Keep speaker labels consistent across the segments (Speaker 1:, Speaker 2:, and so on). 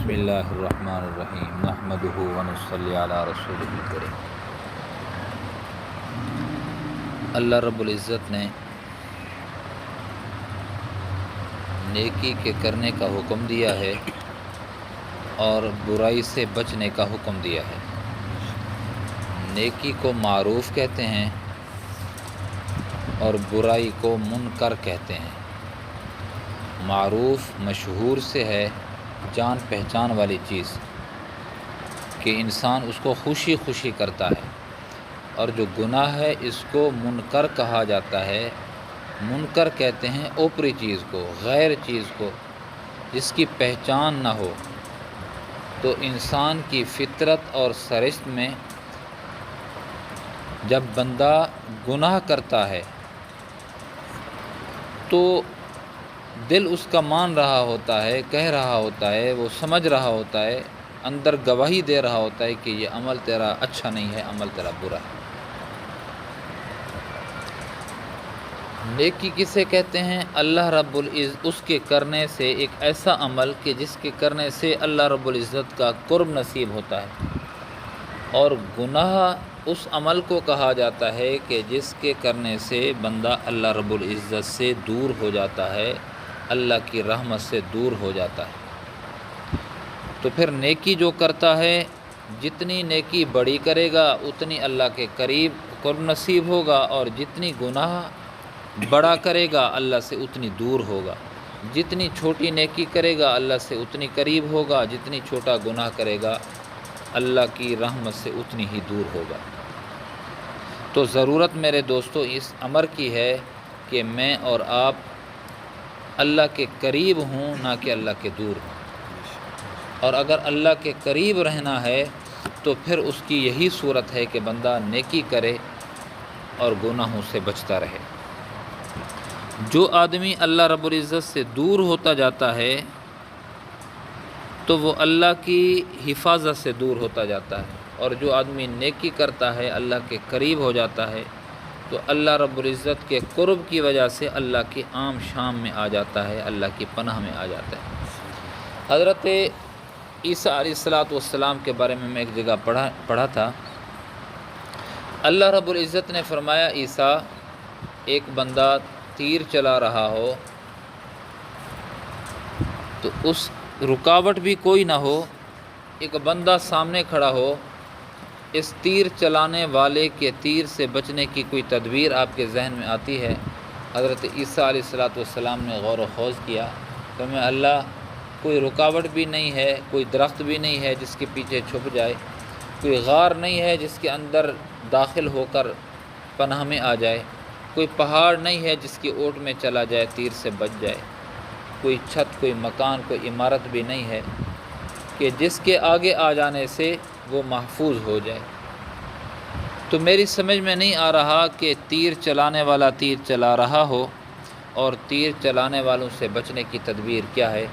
Speaker 1: بسم اللہ الرحمن الرحیم نحمدہ ونصلی علی رسولہ الکریم۔ اللہ رب العزت نے نیکی کے کرنے کا حکم دیا ہے اور برائی سے بچنے کا حکم دیا ہے۔ نیکی کو معروف کہتے ہیں اور برائی کو منکر کہتے ہیں۔ معروف مشہور سے ہے، جان پہچان والی چیز کہ انسان اس کو خوشی خوشی کرتا ہے، اور جو گناہ ہے اس کو منکر کہا جاتا ہے۔ منکر کہتے ہیں اوپری چیز کو، غیر چیز کو، جس کی پہچان نہ ہو۔ تو انسان کی فطرت اور سرشت میں جب بندہ گناہ کرتا ہے تو دل اس کا مان رہا ہوتا ہے، کہہ رہا ہوتا ہے، وہ سمجھ رہا ہوتا ہے، اندر گواہی دے رہا ہوتا ہے کہ یہ عمل تیرا اچھا نہیں ہے، عمل تیرا برا ہے۔ نیکی کسے کہتے ہیں؟ اللہ رب العزت اس کے کرنے سے ایک ایسا عمل کہ جس کے کرنے سے اللہ رب العزت کا قرب نصیب ہوتا ہے، اور گناہ اس عمل کو کہا جاتا ہے کہ جس کے کرنے سے بندہ اللہ رب العزت سے دور ہو جاتا ہے، اللہ کی رحمت سے دور ہو جاتا ہے۔ تو پھر نیکی جو کرتا ہے، جتنی نیکی بڑی کرے گا اتنی اللہ کے قریب قرب نصیب ہوگا، اور جتنی گناہ بڑا کرے گا اللہ سے اتنی دور ہوگا۔ جتنی چھوٹی نیکی کرے گا اللہ سے اتنی قریب ہوگا، جتنی چھوٹا گناہ کرے گا اللہ کی رحمت سے اتنی ہی دور ہوگا۔ تو ضرورت میرے دوستو اس امر کی ہے کہ میں اور آپ اللہ کے قریب ہوں، نہ کہ اللہ کے دور ہوں۔ اور اگر اللہ کے قریب رہنا ہے تو پھر اس کی یہی صورت ہے کہ بندہ نیکی کرے اور گناہوں سے بچتا رہے۔ جو آدمی اللہ رب العزت سے دور ہوتا جاتا ہے تو وہ اللہ کی حفاظت سے دور ہوتا جاتا ہے، اور جو آدمی نیکی کرتا ہے اللہ کے قریب ہو جاتا ہے تو اللہ رب العزت کے قرب کی وجہ سے اللہ کی عام شام میں آ جاتا ہے، اللہ کی پناہ میں آ جاتا ہے۔ حضرت عیسیٰ علیہ السلام کے بارے میں ایک جگہ پڑھا تھا۔ اللہ رب العزت نے فرمایا عیسیٰ، ایک بندہ تیر چلا رہا ہو تو اس رکاوٹ بھی کوئی نہ ہو، ایک بندہ سامنے کھڑا ہو، اس تیر چلانے والے کے تیر سے بچنے کی کوئی تدبیر آپ کے ذہن میں آتی ہے؟ حضرت عیسیٰ علیہ السلام نے غور و خوض کیا کہ میں اللہ کوئی رکاوٹ بھی نہیں ہے، کوئی درخت بھی نہیں ہے جس کے پیچھے چھپ جائے، کوئی غار نہیں ہے جس کے اندر داخل ہو کر پناہ میں آ جائے، کوئی پہاڑ نہیں ہے جس کی اوٹ میں چلا جائے تیر سے بچ جائے، کوئی چھت، کوئی مکان، کوئی عمارت بھی نہیں ہے کہ جس کے آگے آ جانے سے وہ محفوظ ہو جائے۔ تو میری سمجھ میں نہیں آ رہا کہ تیر چلانے والا تیر چلا رہا ہو اور تیر چلانے والوں سے بچنے کی تدبیر کیا ہے؟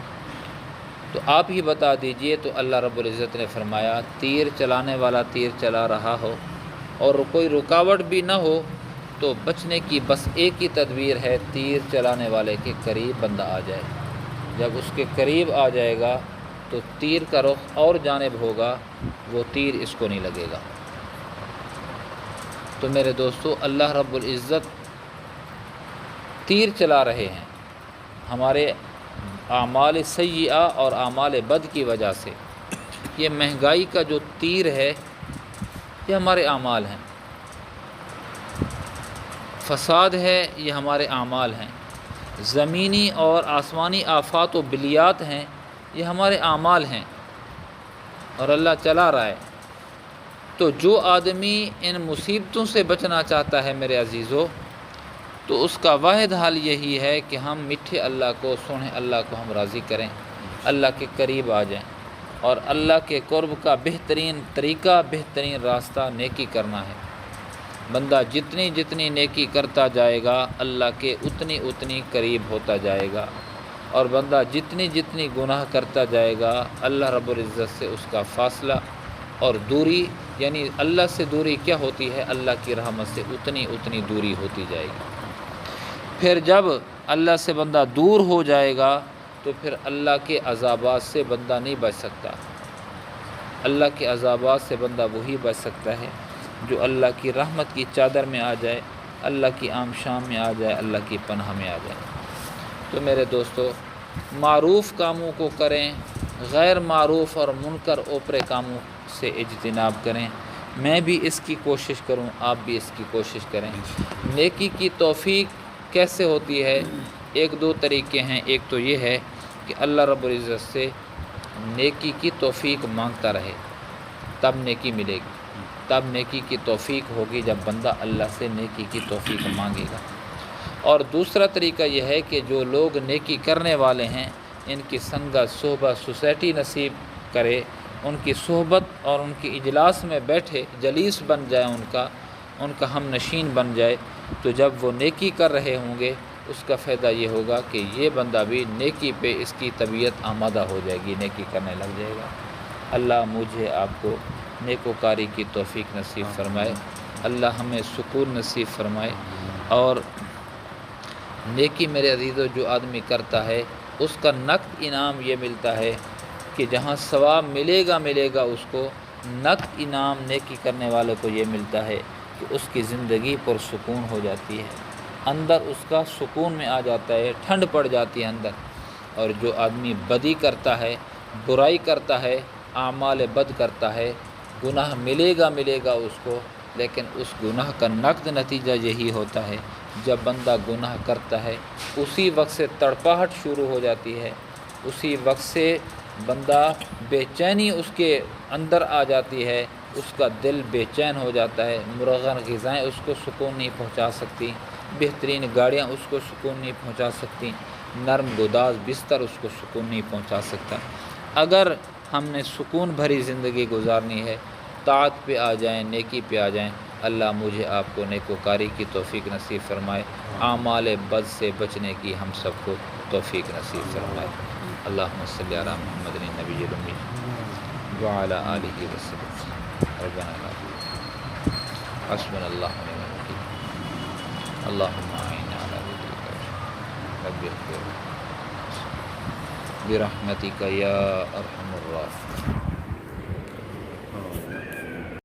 Speaker 1: تو آپ ہی بتا دیجئے۔ تو اللہ رب العزت نے فرمایا تیر چلانے والا تیر چلا رہا ہو اور کوئی رکاوٹ بھی نہ ہو تو بچنے کی بس ایک ہی تدبیر ہے، تیر چلانے والے کے قریب بندہ آ جائے۔ جب اس کے قریب آ جائے گا تو تیر کا رخ اور جانب ہوگا، وہ تیر اس کو نہیں لگے گا۔ تو میرے دوستو اللہ رب العزت تیر چلا رہے ہیں ہمارے اعمال سیئہ اور اعمال بد کی وجہ سے۔ یہ مہنگائی کا جو تیر ہے یہ ہمارے اعمال ہیں، فساد ہے یہ ہمارے اعمال ہیں، زمینی اور آسمانی آفات و بلیات ہیں یہ ہمارے اعمال ہیں، اور اللہ چلا رہا ہے۔ تو جو آدمی ان مصیبتوں سے بچنا چاہتا ہے میرے عزیزو، تو اس کا واحد حال یہی ہے کہ ہم میٹھے اللہ کو، سونے اللہ کو ہم راضی کریں، اللہ کے قریب آ جائیں، اور اللہ کے قرب کا بہترین طریقہ، بہترین راستہ نیکی کرنا ہے۔ بندہ جتنی جتنی نیکی کرتا جائے گا اللہ کے اتنی قریب ہوتا جائے گا، اور بندہ جتنی جتنی گناہ کرتا جائے گا اللہ رب العزت سے اس کا فاصلہ اور دوری، یعنی اللہ سے دوری کیا ہوتی ہے؟ اللہ کی رحمت سے اتنی دوری ہوتی جائے گی۔ پھر جب اللہ سے بندہ دور ہو جائے گا تو پھر اللہ کے عذابات سے بندہ نہیں بچ سکتا۔ اللہ کے عذابات سے بندہ وہی بچ سکتا ہے جو اللہ کی رحمت کی چادر میں آ جائے، اللہ کی عام شام میں آ جائے، اللہ کی پناہ میں آ جائے۔ تو میرے دوستو، معروف کاموں کو کریں، غیر معروف اور منکر اوپرے کاموں سے اجتناب کریں۔ میں بھی اس کی کوشش کروں، آپ بھی اس کی کوشش کریں۔ نیکی کی توفیق کیسے ہوتی ہے؟ ایک دو طریقے ہیں۔ ایک تو یہ ہے کہ اللہ رب العزت سے نیکی کی توفیق مانگتا رہے، تب نیکی ملے گی۔ تب نیکی کی توفیق ہوگی جب بندہ اللہ سے نیکی کی توفیق مانگے گا۔ اور دوسرا طریقہ یہ ہے کہ جو لوگ نیکی کرنے والے ہیں ان کی سنگت، صحبت، سوسائٹی نصیب کرے، ان کی صحبت اور ان کی اجلاس میں بیٹھے، جلیس بن جائے، ان کا ہم نشین بن جائے، تو جب وہ نیکی کر رہے ہوں گے اس کا فائدہ یہ ہوگا کہ یہ بندہ بھی نیکی پہ اس کی طبیعت آمادہ ہو جائے گی، نیکی کرنے لگ جائے گا۔ اللہ مجھے آپ کو نیکوکاری کی توفیق نصیب فرمائے، اللہ ہمیں سکون نصیب فرمائے۔ اور نیکی میرے عزیزو جو آدمی کرتا ہے اس کا نقد انعام یہ ملتا ہے کہ جہاں ثواب ملے گا اس کو، نقد انعام نیکی کرنے والے کو یہ ملتا ہے کہ اس کی زندگی پرسکون ہو جاتی ہے، اندر اس کا سکون میں آ جاتا ہے، ٹھنڈ پڑ جاتی ہے اندر۔ اور جو آدمی بدی کرتا ہے، برائی کرتا ہے، اعمال بد کرتا ہے، گناہ ملے گا اس کو، لیکن اس گناہ کا نقد نتیجہ یہی ہوتا ہے جب بندہ گناہ کرتا ہے اسی وقت سے تڑپاہٹ شروع ہو جاتی ہے، اسی وقت سے بندہ بے چینی اس کے اندر آ جاتی ہے، اس کا دل بے چین ہو جاتا ہے، مرغن غذائیں اس کو سکون نہیں پہنچا سکتی، بہترین گاڑیاں اس کو سکون نہیں پہنچا سکتی، نرم گداز بستر اس کو سکون نہیں پہنچا سکتا۔ اگر ہم نے سکون بھری زندگی گزارنی ہے، طاعت پہ آ جائیں، نیکی پہ آ جائیں۔ اللہ مجھے آپ کو نیکوکاری کی توفیق نصیب فرمائے، اعمال بد سے بچنے کی ہم سب کو توفیق نصیب فرمائے۔ اللہم صلی علی محمد النبی الامی وعلی آلہ وسلم۔ ربنا لا حسبنا اللہ ونعم الوکیل۔ اللہم اعنا علی ذکرک رب اغفر برحمتک یا ارحم الراحمین۔